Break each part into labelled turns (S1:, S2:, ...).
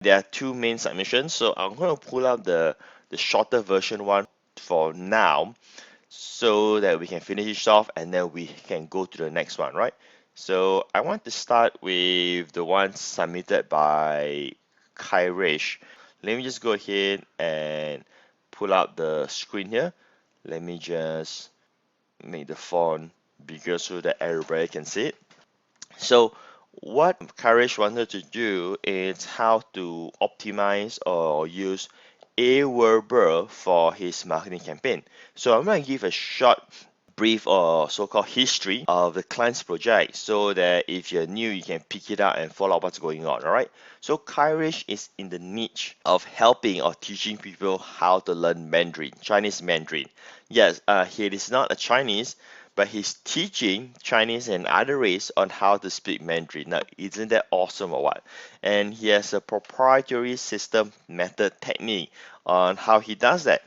S1: There are two main submissions, so I'm going to pull out the shorter version one for now, so that we can finish it off and then we can go to the next one, right? So I want to start with the one submitted by Kairish. Let me just go ahead and pull out the screen here. Let me just make the font bigger so that everybody can see it. So what Kairish wanted to do is how to optimize or use AWeber for his marketing campaign. So I'm going to give a short brief or so-called history of the client's project so that if you're new you can pick it up and follow up what's going on. All right, so Kairish is in the niche of helping or teaching people how to learn Mandarin, Chinese Mandarin. Yes, he is not a Chinese, but he's teaching Chinese and other race on how to speak Mandarin. Now, isn't that awesome or what? And he has a proprietary system, method, technique on how he does that,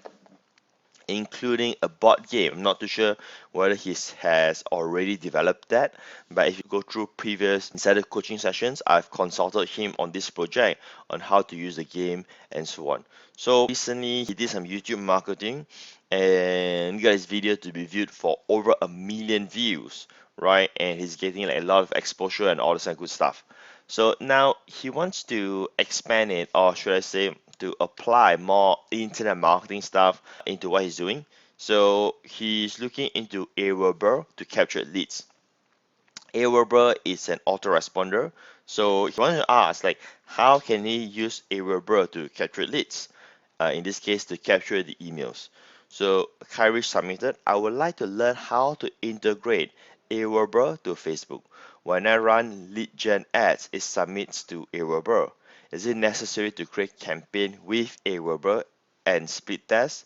S1: including a board game. I'm not too sure whether he has already developed that, but if you go through previous insider coaching sessions, I've consulted him on this project on how to use the game and so on. So recently he did some YouTube marketing and got his video to be viewed for over 1 million views, right? And he's getting like a lot of exposure and all this kind of good stuff. So now he wants to expand it, or should I say, to apply more internet marketing stuff into what he's doing. So he's looking into AWeber to capture leads. AWeber is an autoresponder. So he wanted to ask, like, how can he use AWeber to capture leads? In this case, to capture the emails. So Kyrie submitted, I would like to learn how to integrate AWeber to Facebook. When I run lead gen ads, it submits to AWeber. Is it necessary to create campaign with AWeber and split test?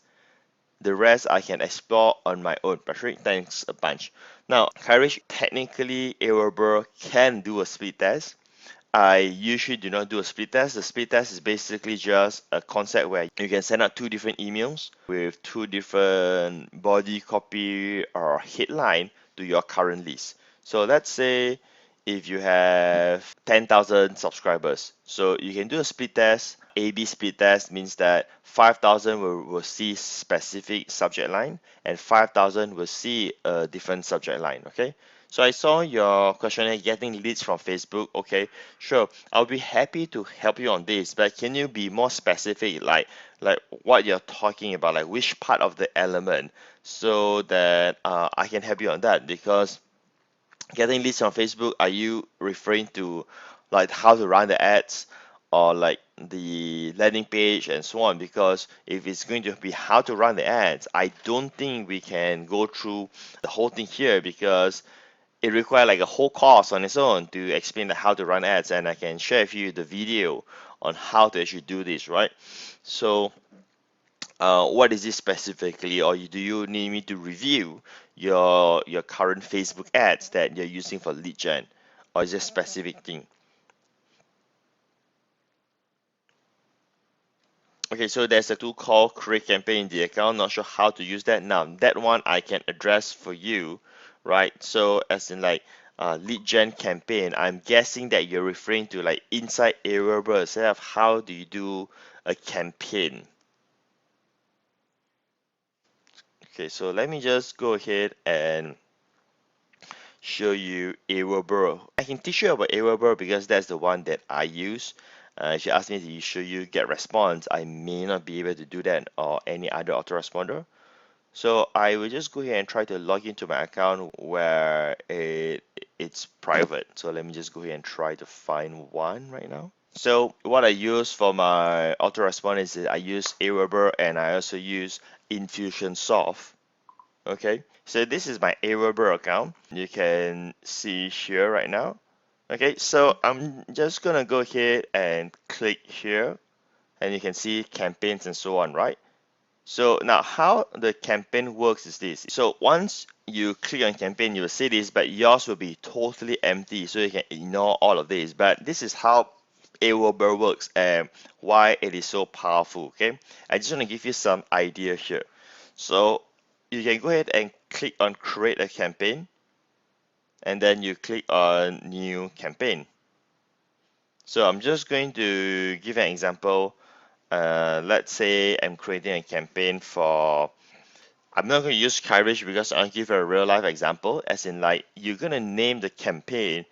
S1: The rest I can explore on my own. Patrick, thanks a bunch. Now, Karish, technically AWeber can do a split test. I usually do not do a split test. The split test is basically just a concept where you can send out two different emails with two different body copy or headline to your current list. So let's say if you have 10,000 subscribers, so you can do a split test. A/B split test means that 5,000 will see specific subject line and 5,000 will see a different subject line. Okay. So I saw your questionnaire, getting leads from Facebook. Okay, sure. I'll be happy to help you on this, but can you be more specific, like what you're talking about, like which part of the element, so that I can help you on that? Because getting leads on Facebook, are you referring to like how to run the ads or like the landing page and so on? Because if it's going to be how to run the ads, I don't think we can go through the whole thing here because it requires like a whole course on its own to explain how to run ads, and I can share with you the video on how to actually do this, right? So what is this specifically, or do you need me to review your current Facebook ads that you're using for lead gen, or is it a specific thing? Okay, so there's a tool called Create Campaign in the account. Not sure how to use that now. That one I can address for you, right? So as in like lead gen campaign, I'm guessing that you're referring to like inside AWeber itself. How do you do a campaign? Okay, so let me just go ahead and show you AWeber. I can teach you about AWeber because that's the one that I use. If you ask me to show you get response, I may not be able to do that or any other autoresponder. So I will just go ahead and try to log into my account where it's private. So let me just go ahead and try to find one right now. So what I use for my autoresponder is that I use AWeber and I also use Infusionsoft. Okay, so this is my AWeber account. You can see here right now. Okay, so I'm just gonna go ahead and click here, and you can see campaigns and so on, right? So now how the campaign works is this. So once you click on campaign, you will see this, but yours will be totally empty, so you can ignore all of this. But this is how AWeber works and why it is so powerful. Okay, I just want to give you some idea here. So you can go ahead and click on create a campaign, and then you click on new campaign. So I'm just going to give an example. Let's say I'm creating a campaign for, I'm not going to use Kyrish because I'll give a real life example, as in like you're going to name the campaign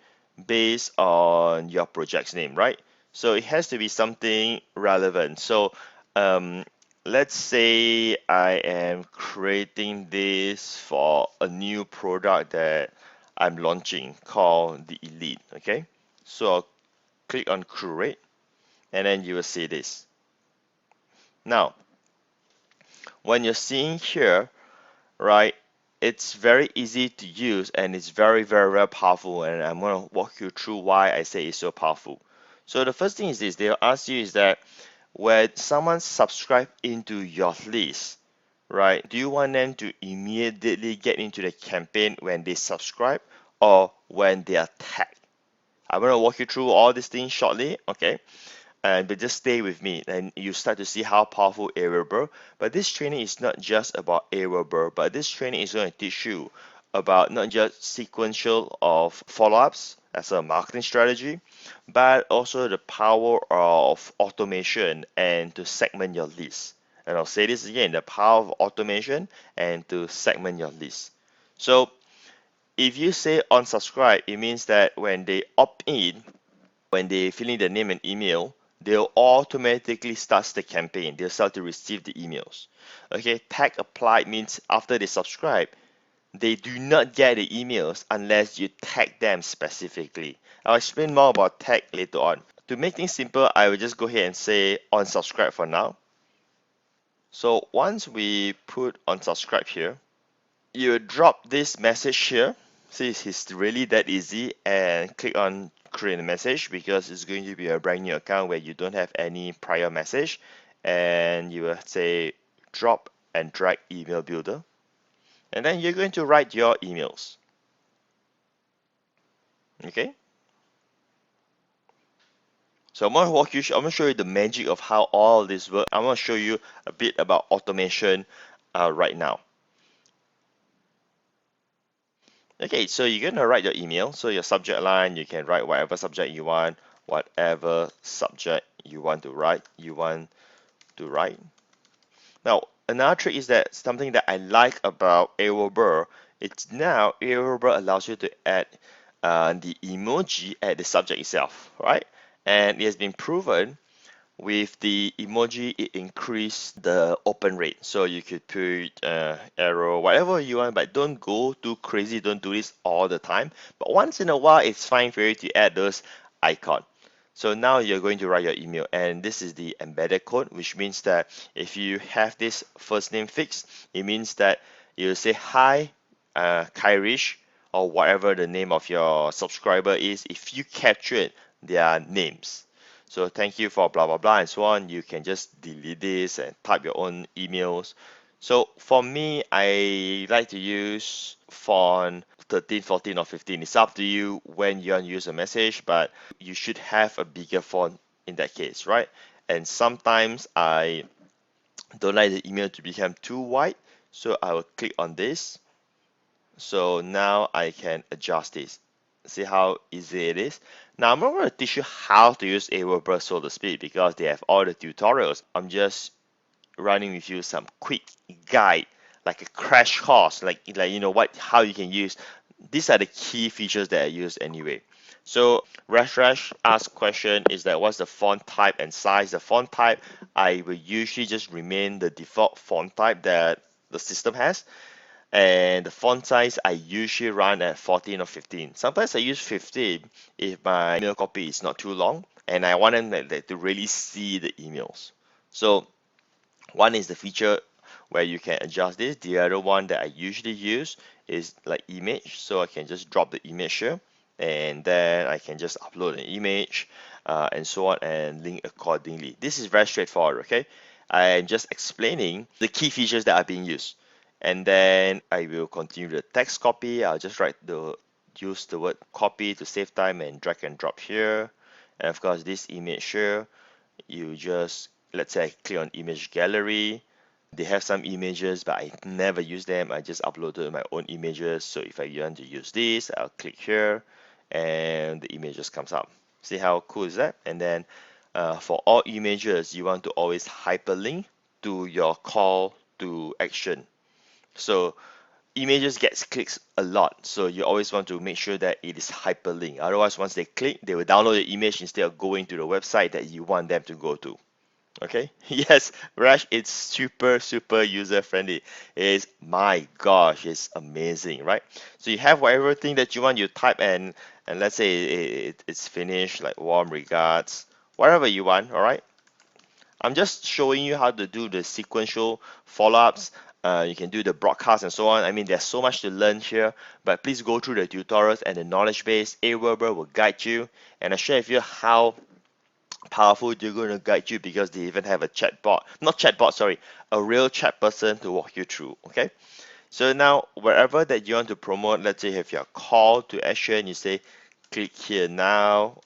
S1: based on your project's name, right? So it has to be something relevant. So um, let's say I am creating this for a new product that I'm launching called the Elite, okay? So I'll click on create and then you will see this. Now, when you're seeing here, right, it's very easy to use and it's very, very, very powerful. And I'm going to walk you through why I say it's so powerful. So the first thing is this, they'll ask you is that when someone subscribe into your list, right, do you want them to immediately get into the campaign when they subscribe or when they are tagged? I'm going to walk you through all these things shortly, okay? But just stay with me and you start to see how powerful AWeber. But this training is not just about AWeber, but this training is going to teach you about not just sequential of follow-ups as a marketing strategy, but also the power of automation and to segment your list. And I'll say this again, the power of automation and to segment your list. So if you say unsubscribe, it means that when they opt in, when they fill in their name and email, they'll automatically start the campaign. They'll start to receive the emails. Okay, tag applied means after they subscribe, they do not get the emails unless you tag them specifically. I'll explain more about tag later on. To make things simple, I will just go ahead and say unsubscribe for now. So once we put unsubscribe here, you drop this message here. See, it's really that easy, and click on create a message because it's going to be a brand new account where you don't have any prior message, and you will say drop and drag email builder, and then you're going to write your emails. Okay, so I'm going to show you the magic of how all this works. I'm going to show you a bit about automation right now. Okay, so you're gonna write your email. So your subject line, you can write whatever subject you want, whatever subject you want to write, Now, another trick is that something that I like about AWeber, it's now AWeber allows you to add the emoji at the subject itself, right? And it has been proven with the emoji, it increase the open rate. So you could put arrow, whatever you want, but don't go too crazy. Don't do this all the time. But once in a while, it's fine for you to add those icon. So now you're going to write your email, and this is the embedded code, which means that if you have this first name fixed, it means that you say hi, Kyrish, or whatever the name of your subscriber is. If you captured their names, so thank you for blah blah blah and so on. You can just delete this and type your own emails. So for me, I like to use font 13, 14, or 15. It's up to you when you want to use a message, but you should have a bigger font in that case, right? And sometimes I don't like the email to become too wide, so I will click on this. So now I can adjust this. See how easy it is? Now I'm not going to teach you how to use AWeber, so to speak, because they have all the tutorials. I'm just running with you some quick guide, like a crash course, like you know what, how you can use. These are the key features that I use anyway. So Rash asked question is that what's the font type and size? The font type, I will usually just remain the default font type that the system has. And the font size I usually run at 14 or 15. Sometimes I use 15 if my email copy is not too long and I want them to really see the emails. So one is the feature where you can adjust this. The other one that I usually use is like image. So I can just drop the image here and then I can just upload an image and so on and link accordingly. This is very straightforward, okay? I'm just explaining the key features that are being used. And then I will continue the text copy. I'll just use the word copy to save time and drag and drop here. And of course, this image here, you just, let's say I click on image gallery. They have some images, but I never use them. I just uploaded my own images. So if I want to use this, I'll click here and the image just comes up. See how cool is that? And then for all images, you want to always hyperlink to your call to action. So images gets clicks a lot, so you always want to make sure that it is hyperlinked. Otherwise, once they click, they will download the image instead of going to the website that you want them to go to. Okay, yes, Raj, it's super user friendly. It's, my gosh, it's amazing, right? So you have whatever thing that you want, you type, and let's say it's finished, like warm regards, whatever you want. All right, I'm just showing you how to do the sequential follow-ups. You can do the broadcast and so on. I mean, there's so much to learn here, but please go through the tutorials and the knowledge base. AWeber will guide you, and I share with you how powerful they're going to guide you, because they even have a chatbot, not chatbot, sorry, a real chat person to walk you through. Okay, so now wherever that you want to promote, let's say you have your call to action, you say click here now,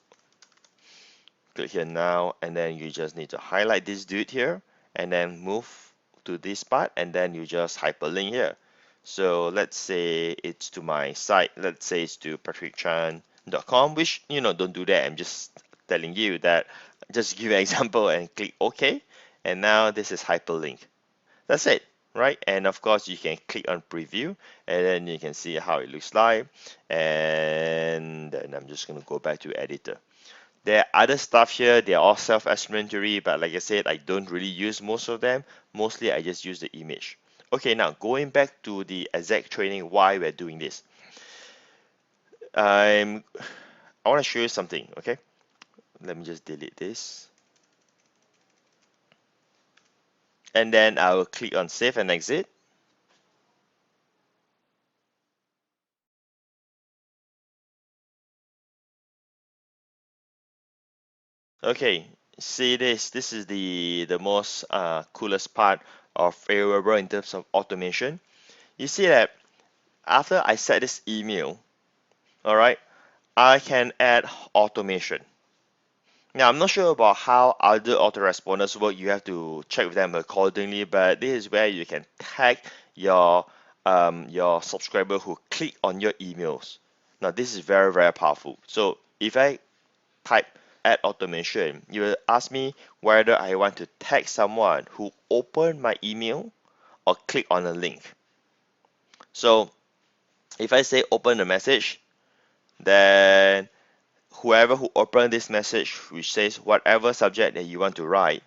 S1: and then you just need to highlight this dude here and then move to this part, and then you just hyperlink here. So let's say it's to my site, let's say it's to patricchan.com, which, don't do that. I'm just telling you that, just give an example, and click OK, and now this is hyperlink. That's it, right? And of course you can click on preview, and then you can see how it looks like. And then I'm just going to go back to editor. There are other stuff here, they are all self-explanatory, but like I said, I don't really use most of them. Mostly I just use the image. Okay, now going back to the exact training, why we're doing this. I want to show you something, okay? Let me just delete this. And then I will click on save and exit. Okay, see this. This is the most coolest part of AWeber in terms of automation. You see that after I set this email, all right, I can add automation. Now, I'm not sure about how other autoresponders work. You have to check with them accordingly, but this is where you can tag your subscriber who click on your emails. Now, this is very powerful. So if I type add automation, you will ask me whether I want to tag someone who opened my email or click on a link. So if I say open the message, then whoever who opened this message, which says whatever subject that you want to write,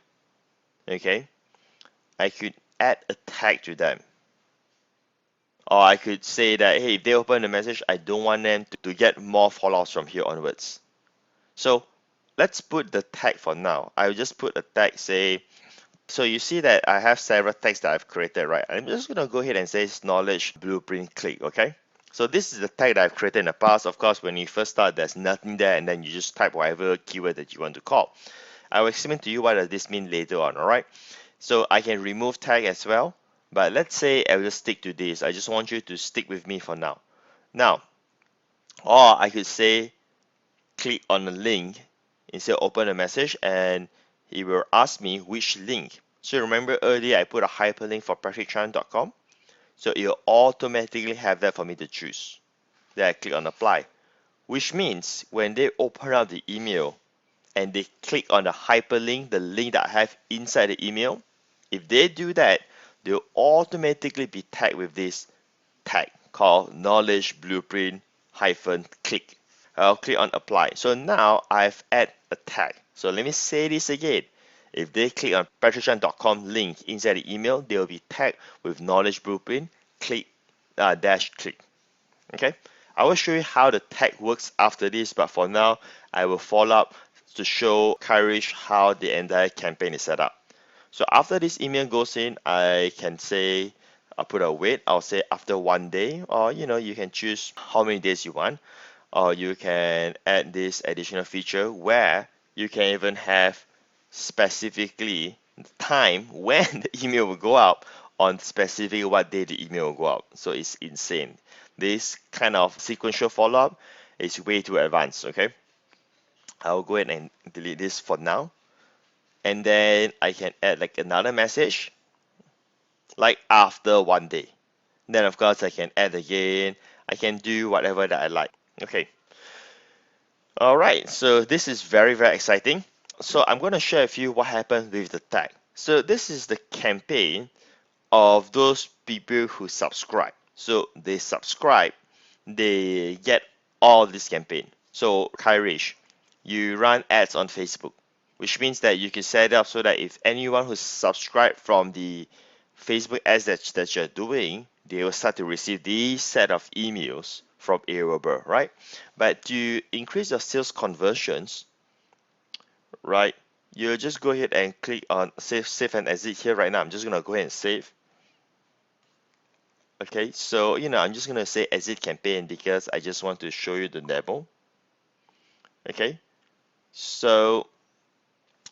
S1: okay, I could add a tag to them. Or I could say that, hey, if they open the message, I don't want them to get more follow-ups from here onwards. So let's put the tag for now. I'll just put a tag, say, so you see that I have several tags that I've created, right? I'm just gonna go ahead and say knowledge blueprint click, okay? So this is the tag that I've created in the past. Of course, when you first start, there's nothing there, and then you just type whatever keyword that you want to call. I will explain to you what does this mean later on, all right? So I can remove tag as well, but let's say I will just stick to this. I just want you to stick with me for now. Now, or I could say click on the link instead of open a message, and it will ask me which link. So remember earlier I put a hyperlink for patricchan.com, so it will automatically have that for me to choose. Then I click on apply, which means when they open up the email and they click on the hyperlink, the link that I have inside the email, if they do that, they'll automatically be tagged with this tag called knowledge blueprint hyphen click. I'll click on apply. So now I've added a tag. So let me say this again. If they click on patricchan.com link inside the email, they will be tagged with knowledge blueprint click dash click. Okay, I will show you how the tag works after this, but for now I will follow up to show Karish how the entire campaign is set up. So after this email goes in, I can say I'll put a wait. I'll say after 1 day, or you can choose how many days you want, or you can add this additional feature where you can even have specifically time when the email will go out, on specific what day the email will go out. So it's insane. This kind of sequential follow-up is way too advanced. Okay, I'll go ahead and delete this for now, and then I can add like another message like after 1 day. Then of course I can add again. I can do whatever that I like. Okay, All right, so this is very, very exciting. So I'm going to share with you what happened with the tag. So this is the campaign of those people who subscribe. So they subscribe, they get all this campaign. So Kyrish, you run ads on Facebook, which means that you can set it up so that if anyone who subscribed from the Facebook ads that you're doing, they will start to receive these set of emails from AWeber, right? But to increase your sales conversions, right, you just go ahead and click on save and exit here right now. I'm just gonna go ahead and save. Okay, so I'm just gonna say exit campaign because I just want to show you the demo. Okay, so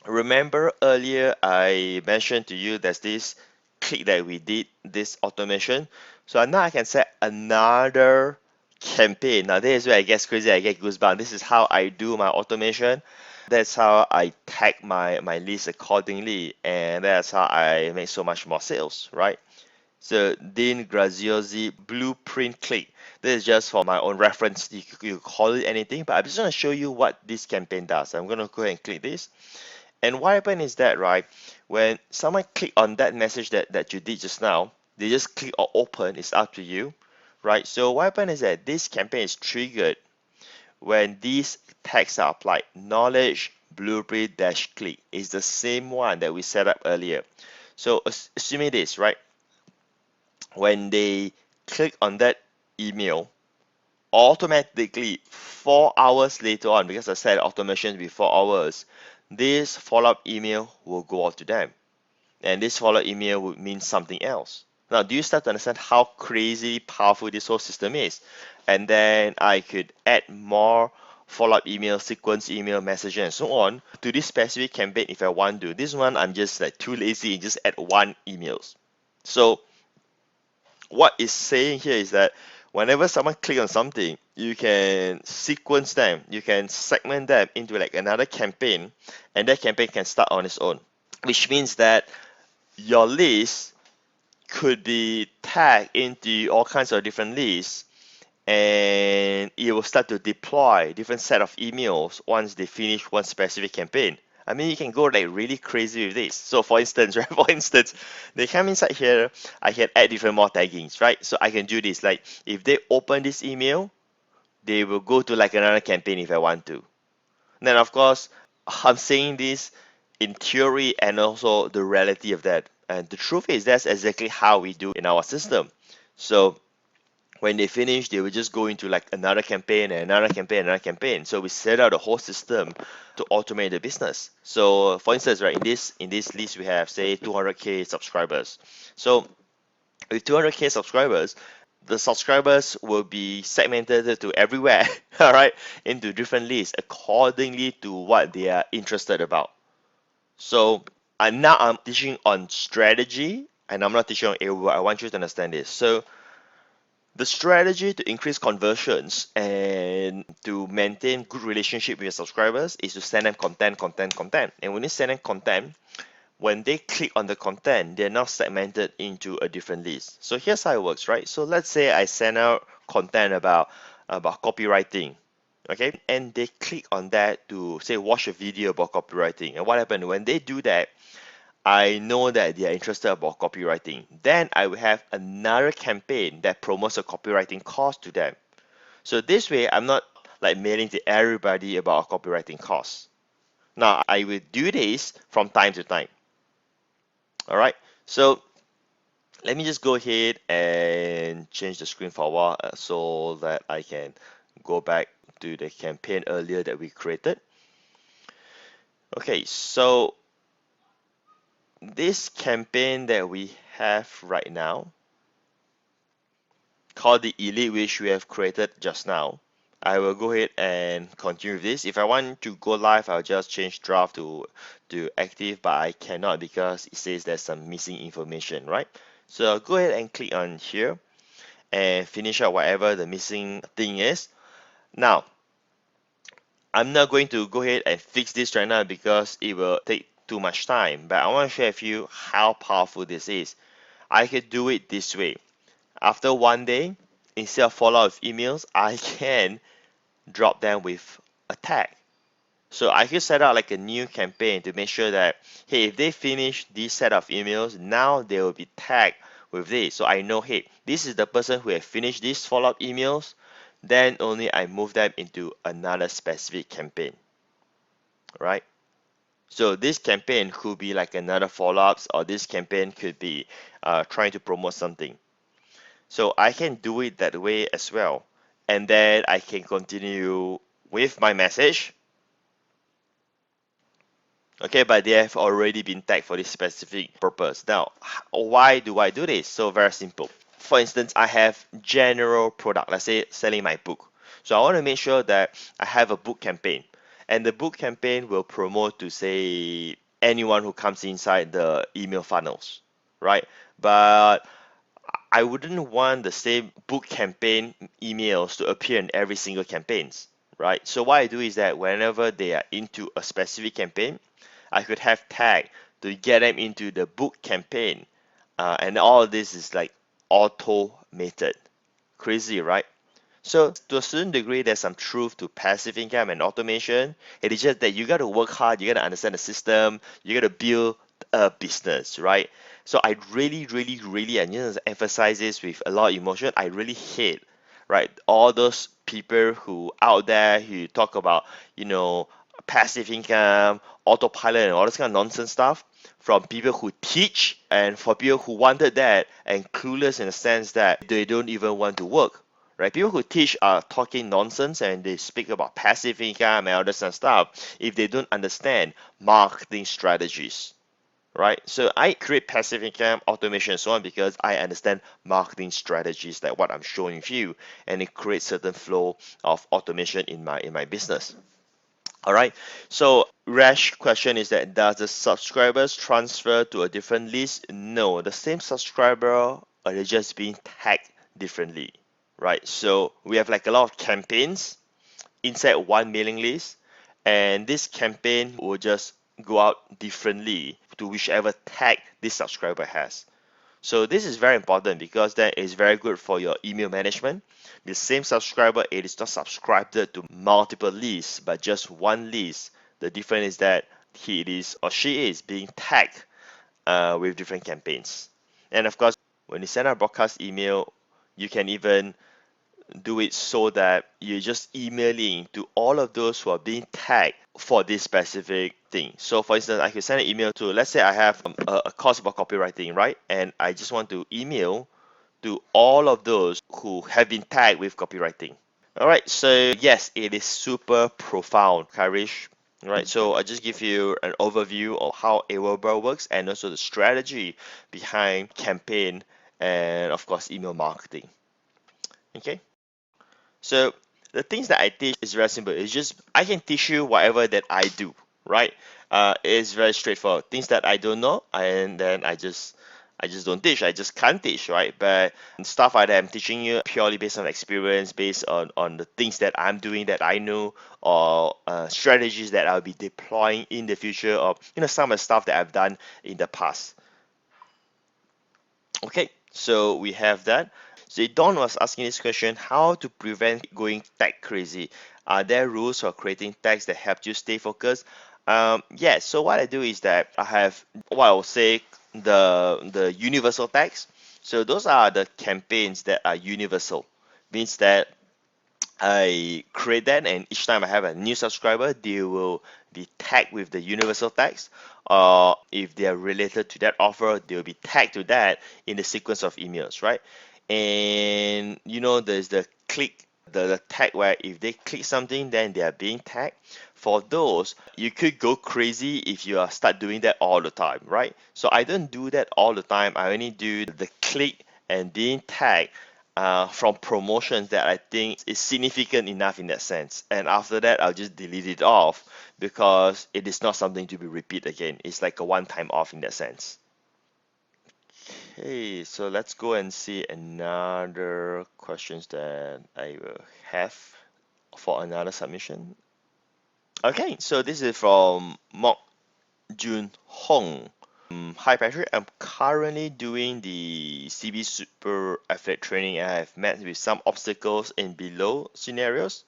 S1: remember earlier I mentioned to you there's this click that we did, this automation. So now I can set another campaign. Now this is where I get crazy, I get goosebumps. This is how I do my automation. That's how I tag my list accordingly, and that's how I make so much more sales, right? So Dean Graziosi blueprint click. This is just for my own reference. You call it anything, but I'm just going to show you what this campaign does. I'm going to go ahead and click this. And what happened is that, right, when someone click on that message that you did just now, they just click or open, it's up to you, right? So what happened is that this campaign is triggered when these tags are applied. Knowledge blueprint dash click is the same one that we set up earlier. So assuming this, right, when they click on that email, automatically 4 hours later on, because I said automation before hours, this follow-up email will go out to them. And this follow-up email would mean something else. Now, do you start to understand how crazy powerful this whole system is? And then I could add more follow-up email, sequence email, messaging, and so on to this specific campaign if I want to. This one, I'm just like too lazy and just add one emails. So what it's saying here is that whenever someone click on something, you can sequence them, you can segment them into like another campaign, and that campaign can start on its own. Which means that your list could be tagged into all kinds of different lists, and it will start to deploy different set of emails once they finish one specific campaign. I mean, you can go like really crazy with this. So for instance, right, for instance, they come inside here, I can add different more taggings, right? So I can do this, like if they open this email, they will go to like another campaign if I want to. Then of course, I'm saying this in theory and also the reality of that. And the truth is that's exactly how we do in our system. So when they finish, they will just go into like another campaign and another campaign and another campaign. So we set out the whole system to automate the business. So for instance, right, in this list we have say 200k subscribers. So with 200k subscribers, the subscribers will be segmented to everywhere, all right, into different lists accordingly to what they are interested about. So now I'm teaching on strategy and I'm not teaching on AWeber. I want you to understand this. So the strategy to increase conversions and to maintain good relationship with your subscribers is to send them content, content, content. And when you send them content, when they click on the content, they're now segmented into a different list. So here's how it works, right? So let's say I send out content about copywriting, okay? And they click on that to say watch a video about copywriting. And what happened when they do that? I know that they are interested about copywriting. Then I will have another campaign that promotes a copywriting course to them. So this way, I'm not like mailing to everybody about a copywriting course. Now, I will do this from time to time. All right. So let me just go ahead and change the screen for a while so that I can go back to the campaign earlier that we created. Okay, so this campaign that we have right now called the elite, which we have created just now. I will go ahead and continue with this. If I want to go live, I'll just change draft to active, but I cannot because it says there's some missing information, right? So I'll go ahead and click on here and finish out whatever the missing thing is. Now, I'm not going to go ahead and fix this right now because it will take too much time, but I want to share with you how powerful this is. I could do it this way. After one day, instead of follow up with emails, I can drop them with a tag. So I could set out like a new campaign to make sure that, hey, if they finish this set of emails, now they will be tagged with this. So I know, hey, this is the person who have finished these follow-up emails. Then only I move them into another specific campaign, right? So this campaign could be like another follow-ups, or this campaign could be trying to promote something. So I can do it that way as well. And then I can continue with my message. Okay, but they have already been tagged for this specific purpose. Now, why do I do this? So very simple. For instance, I have general product, let's say selling my book. So I want to make sure that I have a book campaign. And the book campaign will promote to, say, anyone who comes inside the email funnels, right? But I wouldn't want the same book campaign emails to appear in every single campaigns, right? So what I do is that whenever they are into a specific campaign, I could have tag to get them into the book campaign. And all of this is like automated. Crazy, right? So to a certain degree, there's some truth to passive income and automation. It is just that you got to work hard, you got to understand the system, you got to build a business, right? So I really, really, really, and emphasize this with a lot of emotion. I really hate, right, all those people who out there who talk about, you know, passive income, autopilot, and all this kind of nonsense stuff from people who teach and for people who wanted that and clueless in the sense that they don't even want to work, right? People who teach are talking nonsense and they speak about passive income and all this kind of stuff if they don't understand marketing strategies, right? So I create passive income, automation, and so on because I understand marketing strategies like what I'm showing you, and it creates certain flow of automation in my business. All right. So Rash question is that does the subscribers transfer to a different list? No, the same subscriber are they just being tagged differently, right? So we have like a lot of campaigns inside one mailing list, and this campaign will just go out differently to whichever tag this subscriber has. So this is very important because that is very good for your email management. The same subscriber, it is not subscribed to multiple lists, but just one list. The difference is that he is or she is being tagged with different campaigns. And of course, when you send out a broadcast email, you can even do it so that you're just emailing to all of those who are being tagged for this specific thing. So for instance, I could send an email to, let's say I have a course about copywriting, right? And I just want to email to all of those who have been tagged with copywriting. All right, so yes, it is super profound, Karish. All right, so I just give you an overview of how AWeber works and also the strategy behind campaign and of course email marketing. Okay. So the things that I teach is very simple. It's just I can teach you whatever that I do, right? It's very straightforward. Things that I don't know, and then I just don't teach. I just can't teach, right? But stuff like that I'm teaching you purely based on experience, based on the things that I'm doing that I know, or strategies that I'll be deploying in the future, or some of the stuff that I've done in the past. Okay, so we have that. So Don was asking this question, how to prevent going tech crazy? Are there rules for creating tags that help you stay focused? Yeah, so what I do is that I have what I would say the universal tags. So those are the campaigns that are universal. Means that I create that, and each time I have a new subscriber, they will be tagged with the universal tags. Or if they are related to that offer, they will be tagged to that in the sequence of emails, right? And there's the click, the tag where if they click something, then they are being tagged. For those, you could go crazy if you start doing that all the time, right? So I don't do that all the time. I only do the click and being tagged from promotions that I think is significant enough in that sense. And after that, I'll just delete it off because it is not something to be repeat again. It's like a one-time off in that sense. Okay, so let's go and see another questions that I will have for another submission. Okay, so this is from Mok Jun Hong. Hi Patrick, I'm currently doing the CB Super Affiliate training and I have met with some obstacles in below scenarios.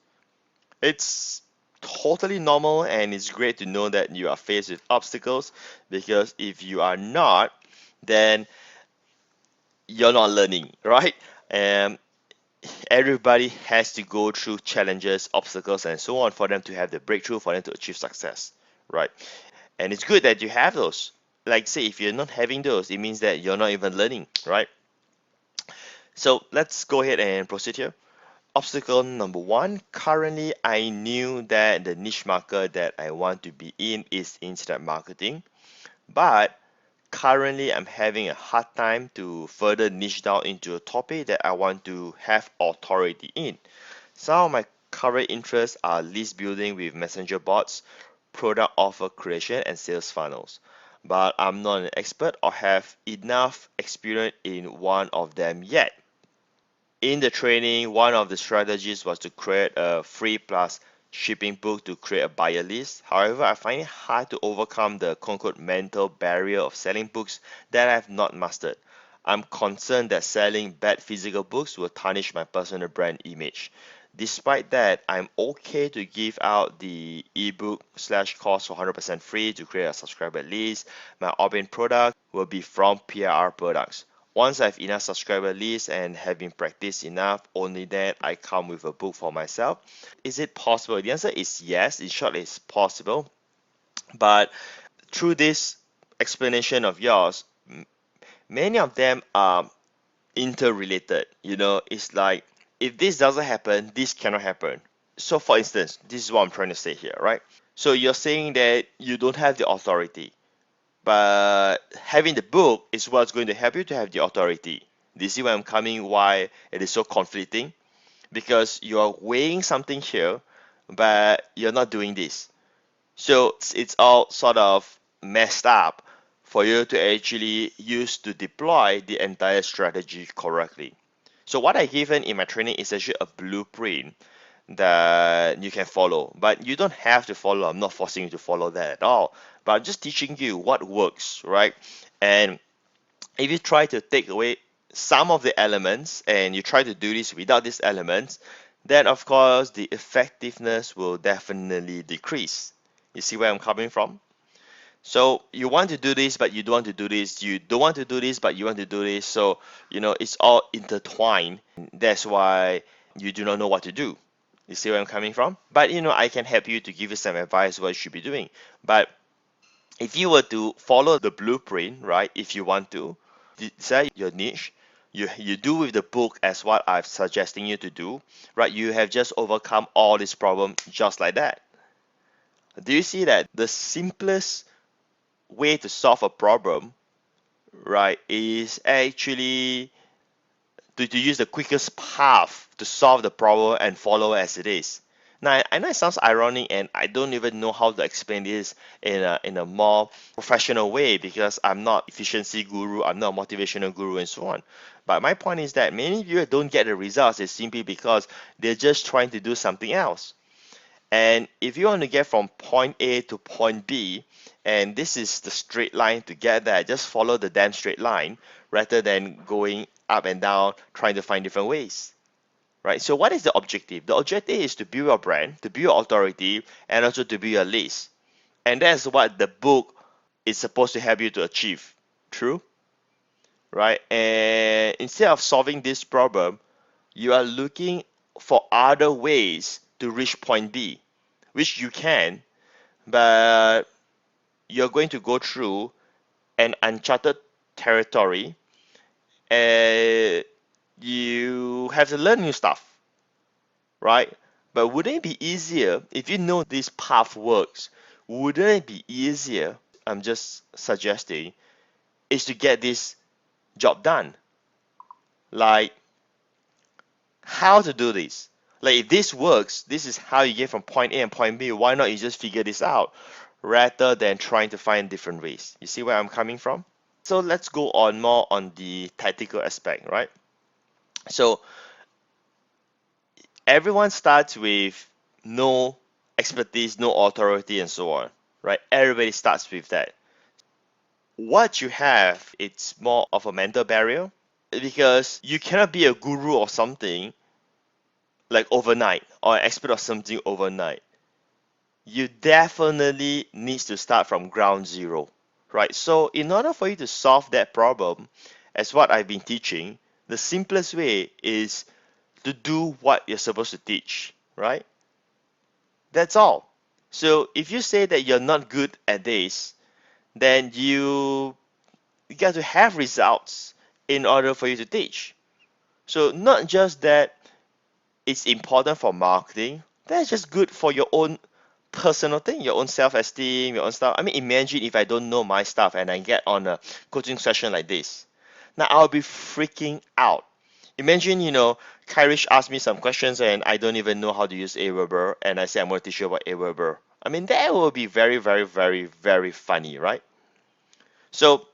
S1: It's totally normal, and it's great to know that you are faced with obstacles, because if you are not, then you're not learning, right? And everybody has to go through challenges, obstacles, and so on for them to have the breakthrough, for them to achieve success, right? And it's good that you have those. Like, say, if you're not having those, it means that you're not even learning, right? So let's go ahead and proceed here. Obstacle number one, currently I knew that the niche market that I want to be in is internet marketing, but currently I'm having a hard time to further niche down into a topic that I want to have authority in. Some of my current interests are list building with messenger bots, product offer creation, and sales funnels. But I'm not an expert or have enough experience in one of them yet. In the training, one of the strategies was to create a free plus shipping book to create a buyer list. However, I find it hard to overcome the quote-unquote mental barrier of selling books that I have not mastered. I'm concerned that selling bad physical books will tarnish my personal brand image. Despite that, I'm okay to give out the ebook slash course for 100% free to create a subscriber list. My opt-in product will be from PIR products. Once I have enough subscriber list and have been practiced enough, only then I come with a book for myself. Is it possible? The answer is yes. In short, it's possible. But through this explanation of yours, many of them are interrelated. It's like, if this doesn't happen, this cannot happen. So for instance, this is what I'm trying to say here, right? So you're saying that you don't have the authority, but having the book is what's going to help you to have the authority. Do you see where I'm coming? Why it is so conflicting? Because you're weighing something here, but you're not doing this. So it's all sort of messed up for you to actually use to deploy the entire strategy correctly. So what I given in my training is actually a blueprint that you can follow, but you don't have to follow. I'm not forcing you to follow that at all, but I'm just teaching you what works, right? And if you try to take away some of the elements and you try to do this without these elements, then of course the effectiveness will definitely decrease. You see where I'm coming from? So you want to do this, but you don't want to do this. You don't want to do this, but you want to do this. So, it's all intertwined. That's why you do not know what to do. You see where I'm coming from? But, I can help you to give you some advice what you should be doing. But if you were to follow the blueprint, right, if you want to, decide your niche, you do with the book as what I'm suggesting you to do, right, you have just overcome all this problem just like that. Do you see that the simplest way to solve a problem, right, is actually to use the quickest path to solve the problem and follow as it is? Now, I know it sounds ironic, and I don't even know how to explain this in a more professional way, because I'm not efficiency guru, I'm not a motivational guru, and so on. But my point is that many people don't get the results is simply because they're just trying to do something else. And if you want to get from point A to point B, and this is the straight line to get there, just follow the damn straight line rather than going up and down trying to find different ways. Right? So what is the objective? The objective is to build your brand, to build your authority, and also to build your list. And that's what the book is supposed to help you to achieve. True? Right? And instead of solving this problem, you are looking for other ways to reach point B, which you can, but you're going to go through an uncharted territory, and you have to learn new stuff, right? But wouldn't it be easier if you know this path works? Wouldn't it be easier? I'm just suggesting is to get this job done. Like, how to do this? Like, if this works, this is how you get from point A and point B. Why not you just figure this out rather than trying to find different ways? You see where I'm coming from? So let's go on more on the tactical aspect, right? So everyone starts with no expertise, no authority, and so on, right? Everybody starts with that. What you have, it's more of a mental barrier, because you cannot be a guru or something like overnight, or an expert of something overnight. you definitely need to start from ground zero, right? So in order for you to solve that problem, as what I've been teaching, the simplest way is to do what you're supposed to teach, right? That's all. So if you say that you're not good at this, then you got to have results in order for you to teach. So not just that it's important for marketing, that's just good for your own personal thing, your own self-esteem, your own stuff. I mean, imagine if I don't know my stuff and I get on a coaching session like this. Now I'll be freaking out. Imagine, Kyrish asked me some questions and I don't even know how to use AWeber, and I say I'm going to teach you about AWeber. I mean, that will be very, very, very, very funny, right? So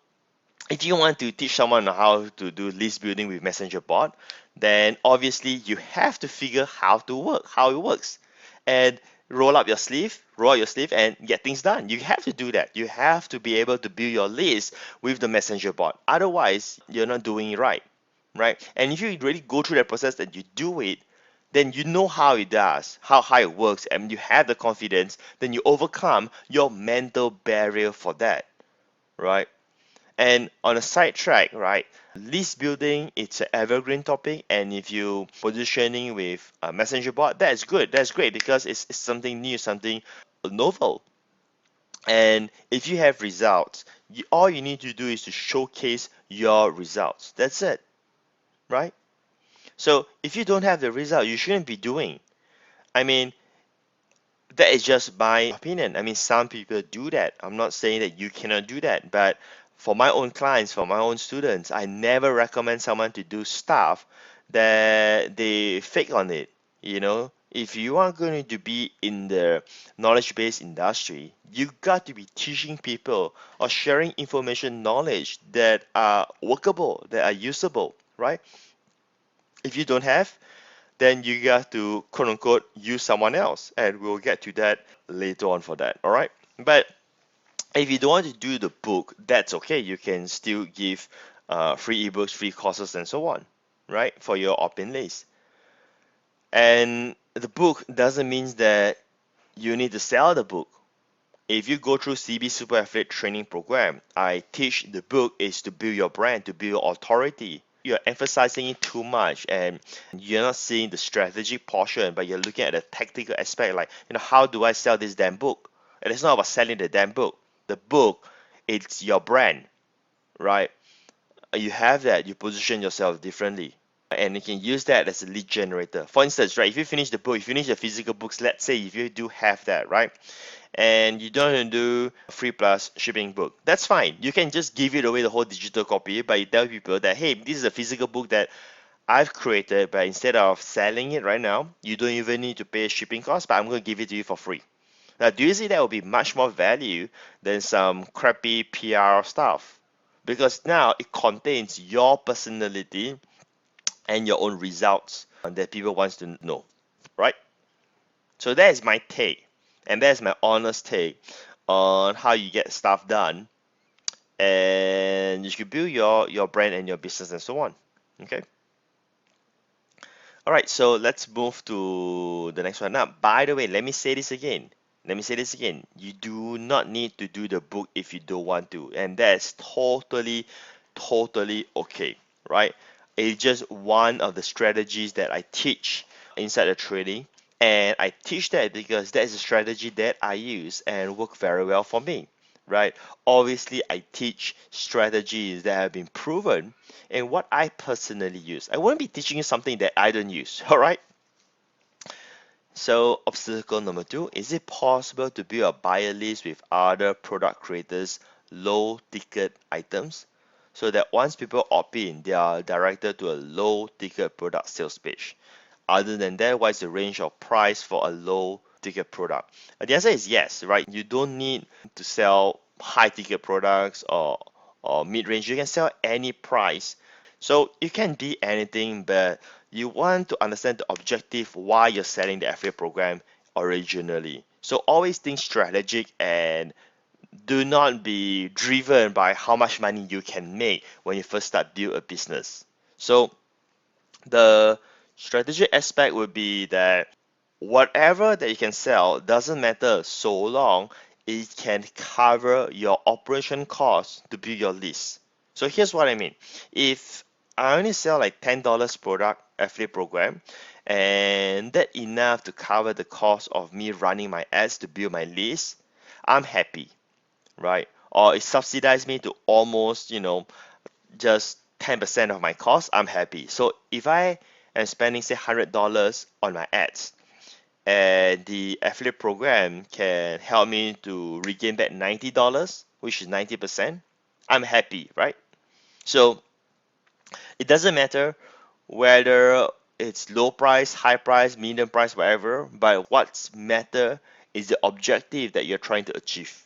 S1: if you want to teach someone how to do list building with messenger bot, then obviously you have to figure how it works, and roll up your sleeve and get things done. You have to do that. You have to be able to build your list with the messenger bot. Otherwise, you're not doing it right, right? And if you really go through that process and you do it, then you know how it does, how it works, and you have the confidence, then you overcome your mental barrier for that, right? And on a side track, right, list building, it's an evergreen topic, and if you positioning with a messenger bot, that's good, that's great because it's something new, something novel. And if you have results, all you need to do is to showcase your results. That's it, right? So if you don't have the result, you shouldn't be doing. I mean, that is just my opinion. I mean, some people do that. I'm not saying that you cannot do that, but for my own clients, for my own students, I never recommend someone to do stuff that they fake on it. If you are going to be in the knowledge-based industry, you got to be teaching people or sharing information, knowledge that are workable, that are usable, right? If you don't have, then you got to quote unquote use someone else, and we'll get to that later on for that. All right, but if you don't want to do the book, that's okay. You can still give free ebooks, free courses, and so on, right, for your opt-in list. And the book doesn't mean that you need to sell the book. If you go through CB Super Affiliate Training Program, I teach the book is to build your brand, to build your authority. You're emphasizing it too much, and you're not seeing the strategic portion, but you're looking at the tactical aspect, like, how do I sell this damn book? And it's not about selling the damn book. The book, it's your brand, right? You have that, you position yourself differently. And you can use that as a lead generator. For instance, right, if you finish the book, you finish the physical books, let's say if you do have that, right? And you don't want to do free plus shipping book, that's fine. You can just give it away, the whole digital copy, but you tell people that, hey, this is a physical book that I've created, but instead of selling it right now, you don't even need to pay shipping costs, but I'm going to give it to you for free. Now, do you see that will be much more value than some crappy PR stuff? Because now it contains your personality and your own results that people wants to know, right? So that is my take, and that's my honest take on how you get stuff done, and you should build your brand and your business and so on. Okay. All right. So let's move to the next one. Now, by the way, let me say this again. Let me say this again. You do not need to do the book if you don't want to, and that's totally, totally okay, right? It's just one of the strategies that I teach inside the training, and I teach that because that is a strategy that I use and work very well for me, right? Obviously, I teach strategies that have been proven and what I personally use. I won't be teaching you something that I don't use, all right? So, obstacle number two, is it possible to build a buyer list with other product creators, low ticket items, so that once people opt in, they are directed to a low ticket product sales page? Other than that, what is the range of price for a low ticket product? The answer is yes, right? You don't need to sell high ticket products or mid range. You can sell any price. So it can be anything, but you want to understand the objective why you're selling the affiliate program originally. So always think strategic and do not be driven by how much money you can make when you first start build a business. So the strategic aspect would be that whatever that you can sell doesn't matter so long it can cover your operation costs to build your list. So here's what I mean. If I only sell like $10 product affiliate program, and that enough to cover the cost of me running my ads to build my list, I'm happy, right? Or it subsidized me to almost, just 10% of my cost, I'm happy. So if I am spending say $100 on my ads, and the affiliate program can help me to regain back $90, which is 90%, I'm happy, right? So it doesn't matter whether it's low price, high price, medium price, whatever, but what's matter is the objective that you're trying to achieve.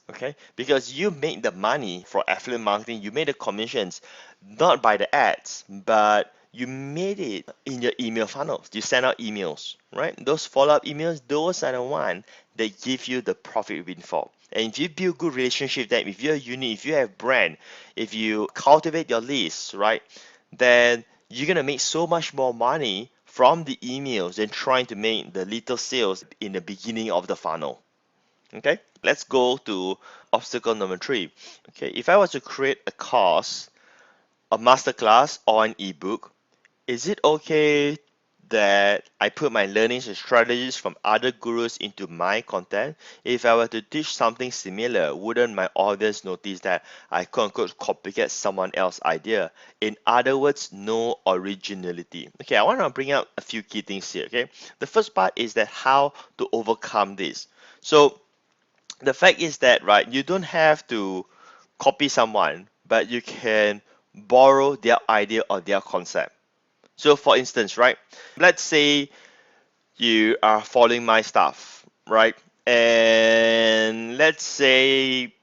S1: Okay, because you make the money for affiliate marketing, you made the commissions not by the ads, but you made it in your email funnels. You send out emails, right? Those follow-up emails, those are the one that give you the profit windfall. And if you build good relationship, that if you're unique, if you have brand, if you cultivate your list, right, then you're gonna make so much more money from the emails than trying to make the little sales in the beginning of the funnel. Okay, let's go to obstacle number 3. Okay, if I was to create a course, a masterclass, or an ebook, is it okay that I put my learnings and strategies from other gurus into my content? If I were to teach something similar, wouldn't my audience notice that I quote unquote copycat someone else's idea? In other words, no originality. Okay, I want to bring up a few key things here. Okay, the first part is that how to overcome this. So the fact is that, right, you don't have to copy someone, but you can borrow their idea or their concept. So for instance, right, let's say you are following my stuff, right? And let's say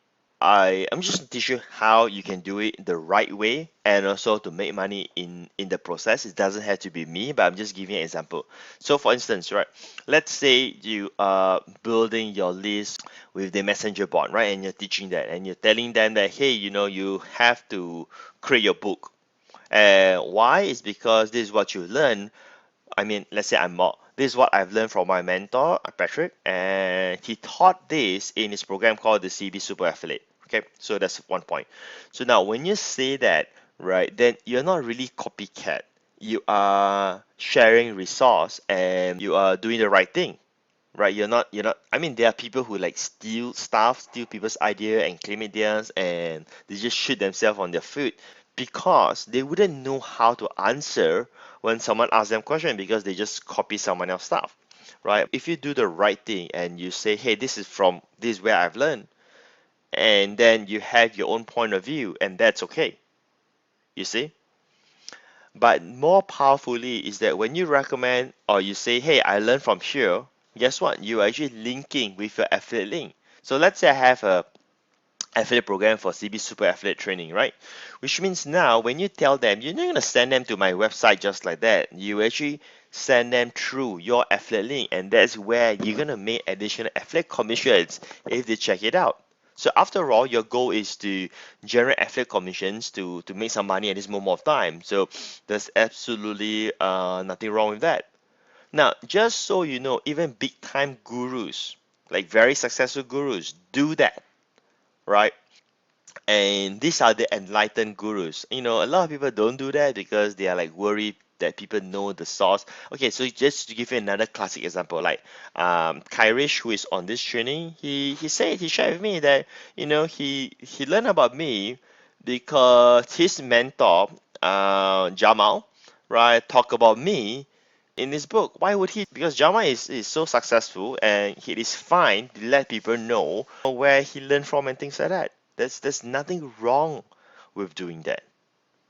S1: I'm just gonna teach you how you can do it the right way and also to make money in the process. It doesn't have to be me, but I'm just giving an example. So for instance, right, let's say you are building your list with the messenger bot, right? And you're teaching that and you're telling them that, hey, you have to create your book. And why is because this is what you learn. I mean, let's say I'm more. This is what I've learned from my mentor, Patric, and he taught this in his program called the CB Super Affiliate. Okay, so that's one point. So now, when you say that, right, then you're not really copycat. You are sharing resource and you are doing the right thing, right? You're not. I mean, there are people who like steal stuff, steal people's idea and claim it theirs, and they just shoot themselves on their foot because they wouldn't know how to answer when someone asks them question because they just copy someone else's stuff, right? If you do the right thing and you say, hey, this is where I've learned, and then you have your own point of view, and that's okay, you see. But more powerfully is that when you recommend or you say, hey, I learned from here, guess what? You are actually linking with your affiliate link. So let's say I have a affiliate program for CB Super Affiliate Training, right? Which means now when you tell them, you're not going to send them to my website just like that. You actually send them through your affiliate link, and that's where you're going to make additional affiliate commissions if they check it out. So after all, your goal is to generate affiliate commissions to make some money at this moment of time. So there's absolutely nothing wrong with that. Now, just so you know, even big time gurus, like very successful gurus, do that, right? And these are the enlightened gurus. A lot of people don't do that because they are like worried that people know the source. Okay, so just to give you another classic example, like Kyrish, who is on this training, he shared with me that he learned about me because his mentor, Jamal, right, talk about me in this book. Why would he? Because Jamal is so successful and he is fine to let people know where he learned from and things like that. There's nothing wrong with doing that,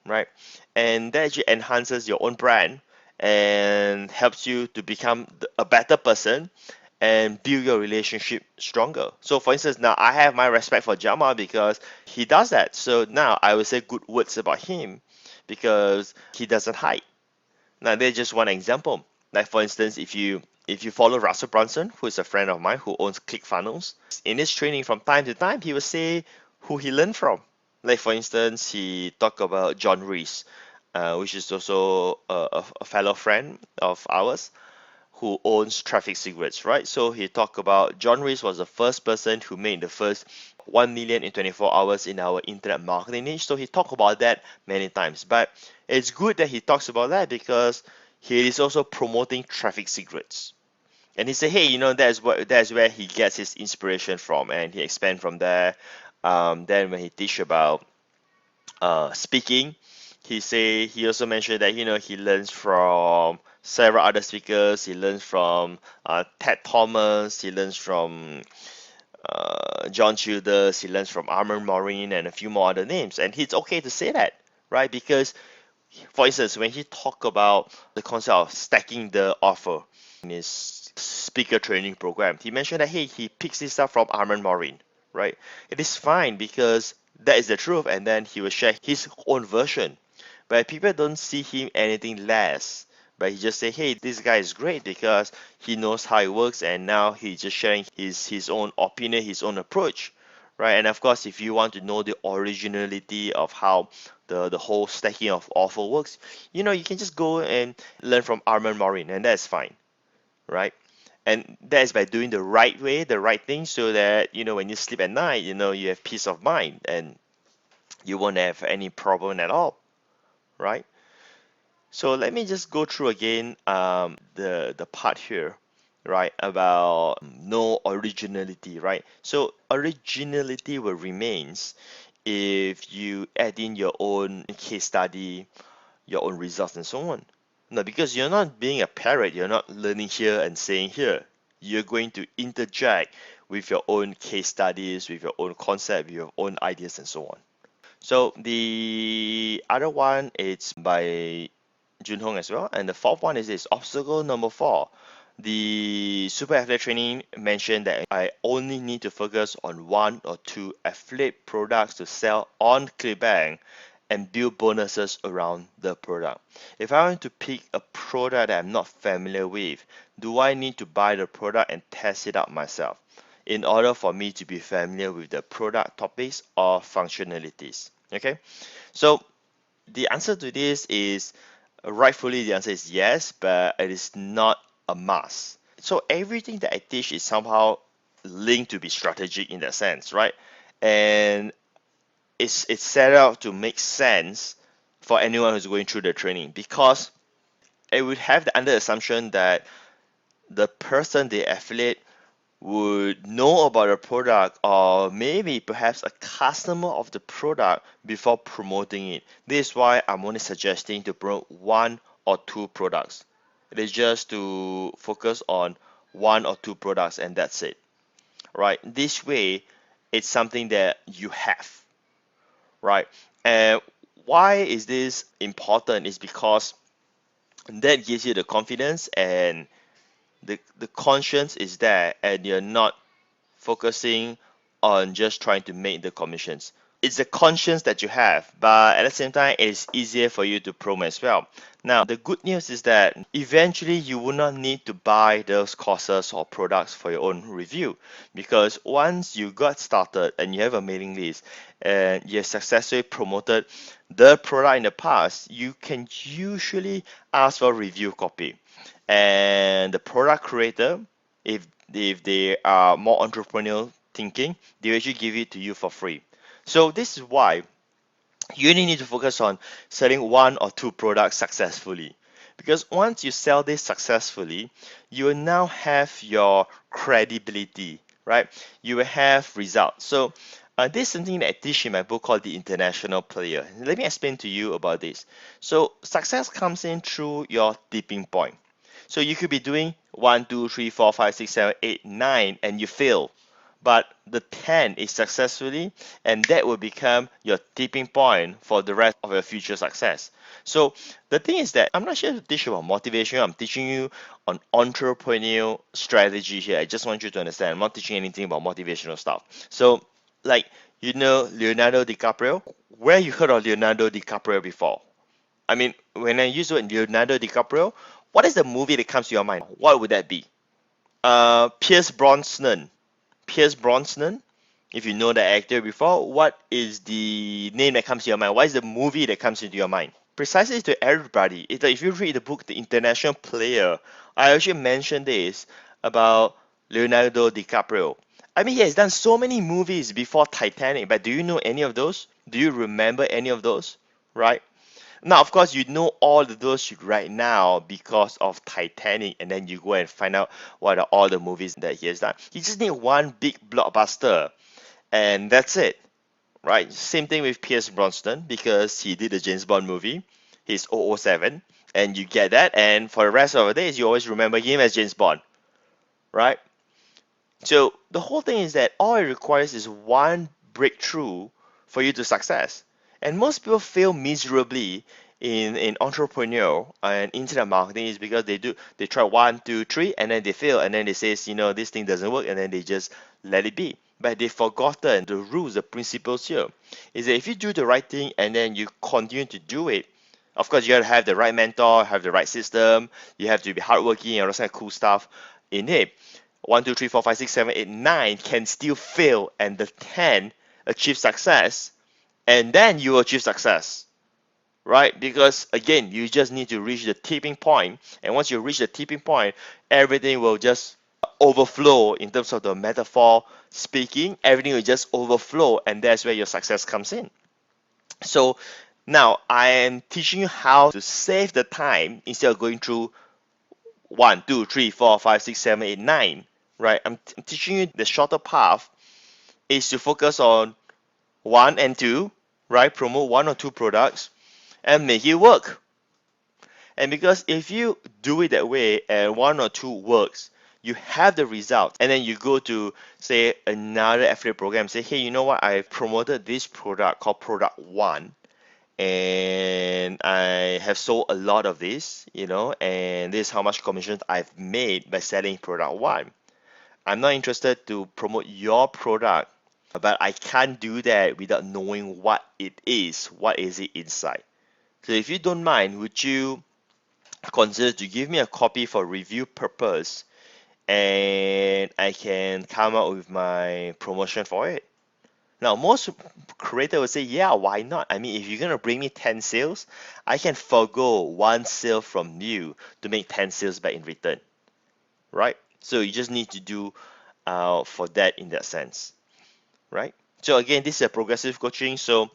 S1: right? And that actually enhances your own brand and helps you to become a better person and build your relationship stronger. So for instance, now I have my respect for Jamal because he does that. So now I will say good words about him because he doesn't hide. Now, there's just one example. Like for instance, if you follow Russell Brunson, who is a friend of mine who owns ClickFunnels, in his training from time to time, he will say who he learned from. Like for instance, he talked about John Reese, which is also a fellow friend of ours. who owns traffic secrets, right? So he talked about John Reese was the first person who made the first 1 million in 24 hours in our internet marketing niche. So he talked about that many times. But it's good that he talks about that because he is also promoting traffic secrets. And he said, hey, that's where he gets his inspiration from, and he expand from there. Then when he teach about speaking, he also mentioned that he learns from several other speakers. He learns from Ted Thomas. He learns from John Childers. He learns from Armin Maureen and a few more other names. And it's okay to say that, right? Because for instance, when he talked about the concept of stacking the offer in his speaker training program, he mentioned that hey, he picks this up from Armin Maureen, right? It is fine because that is the truth, and then he will share his own version. But people don't see him anything less. But he just say, hey, this guy is great because he knows how it works, and now he's just sharing his own opinion, his own approach, right? And of course, if you want to know the originality of how the whole stacking of offer works, you can just go and learn from Armin Maureen, and that's fine, right? And that is by doing the right way, the right thing, so that when you sleep at night, you have peace of mind and you won't have any problem at all, right? So let me just go through again the part here, right, about no originality, right? So originality will remains if you add in your own case study, your own results, and so on. No, because you're not being a parrot, you're not learning here and saying here. You're going to interject with your own case studies, with your own concept, with your own ideas, and so on. So the other one is by Junhong as well. And the fourth one is this obstacle number 4. The super affiliate training mentioned that I only need to focus on 1 or 2 affiliate products to sell on ClickBank and build bonuses around the product. If I want to pick a product that I'm not familiar with, do I need to buy the product and test it out myself in order for me to be familiar with the product topics or functionalities? Okay, so the answer to this is rightfully the answer is yes, but it is not a must. So everything that I teach is somehow linked to be strategic in that sense, right? And it's set out to make sense for anyone who's going through the training, because it would have the under assumption that the person, the affiliate, would know about the product or maybe perhaps a customer of the product before promoting it. This is why I'm only suggesting to promote 1 or 2 products. It is just to focus on 1 or 2 products and that's it, right? This way, it's something that you have, right? And why is this important is because that gives you the confidence, and the conscience is there, and you're not focusing on just trying to make the commissions. It's a conscience that you have, but at the same time, it's easier for you to promote as well. Now, the good news is that eventually you will not need to buy those courses or products for your own review, because once you got started and you have a mailing list and you have successfully promoted the product in the past, you can usually ask for review copy. And the product creator, if they are more entrepreneurial thinking, they will actually give it to you for free. So this is why you only need to focus on selling 1 or 2 products successfully. Because once you sell this successfully, you will now have your credibility, right? You will have results. So this is something that I teach in my book called The International Player. Let me explain to you about this. So success comes in through your tipping point. So you could be doing 1, 2, 3, 4, 5, 6, 7, 8, 9, and you fail. But the 10 is successfully, and that will become your tipping point for the rest of your future success. So the thing is that I'm not here to teach you about motivation. I'm teaching you on entrepreneurial strategy here. I just want you to understand. I'm not teaching anything about motivational stuff. So, like, Leonardo DiCaprio. Where you heard of Leonardo DiCaprio before? I mean, when I use the word Leonardo DiCaprio, what is the movie that comes to your mind? What would that be? Pierce Brosnan. Pierce Brosnan. If you know the actor before, what is the name that comes to your mind? What is the movie that comes into your mind? precisely to everybody. It's like if you read the book The International Player, I actually mentioned this about Leonardo DiCaprio. I mean, he has done so many movies before Titanic, but do you know any of those? Do you remember any of those? Right? Now, of course, you know all of those right now because of Titanic, and then you go and find out what are all the movies that he has done. You just need one big blockbuster, and that's it, right? Same thing with Pierce Brosnan because he did a James Bond movie, his 007, and you get that, and for the rest of the days, you always remember him as James Bond, right? So the whole thing is that all it requires is one breakthrough for you to success. And most people fail miserably in entrepreneur and internet marketing is because they try one, two, three, and then they fail, and then they say, this thing doesn't work, and then they just let it be. But they've forgotten the rules, the principles here. Is that if you do the right thing and then you continue to do it, of course you gotta have the right mentor, have the right system, you have to be hardworking and all that kind of cool stuff in it. 1, 2, 3, 4, 5, 6, 7, 8, 9 can still fail, and the 10 achieve success, and then you achieve success, right? Because again, you just need to reach the tipping point, and once you reach the tipping point, everything will just overflow in terms of the metaphor speaking. Everything will just overflow, and that's where your success comes in. So now I am teaching you how to save the time instead of going through 1, 2, 3, 4, 5, 6, 7, 8, 9, right? I'm teaching you the shorter path is to focus on 1 and 2, right? Promote 1 or 2 products and make it work. And because if you do it that way and 1 or 2 works, you have the result, and then you go to say another affiliate program, say, hey, you know what? I promoted this product called product 1, and I have sold a lot of this, and this is how much commission I've made by selling product 1. I'm not interested to promote your product, but I can't do that without knowing what it is. What is it inside? So if you don't mind, would you consider to give me a copy for review purpose, and I can come up with my promotion for it? Now, most creators will say, yeah, why not? I mean, if you're going to bring me 10 sales, I can forego 1 sale from you to make 10 sales back in return, right? So you just need to do for that in that sense, right? So again, this is a progressive coaching, so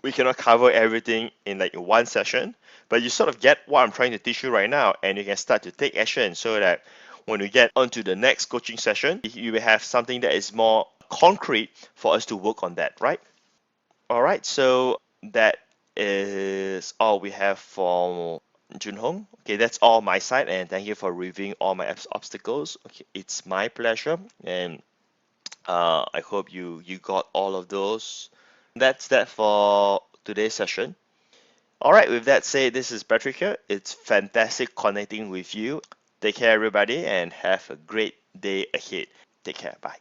S1: we cannot cover everything in like one session, but you sort of get what I'm trying to teach you right now, and you can start to take action so that when we get onto the next coaching session, you will have something that is more concrete for us to work on that, right? All right, so that is all we have for Junhong. Okay, that's all my side, and thank you for reviewing all my obstacles. Okay, it's my pleasure, and I hope you got all of those. That's that for today's session. All right, with that said, this is Patrick here. It's fantastic connecting with you. Take care, everybody, and have a great day ahead. Take care. Bye.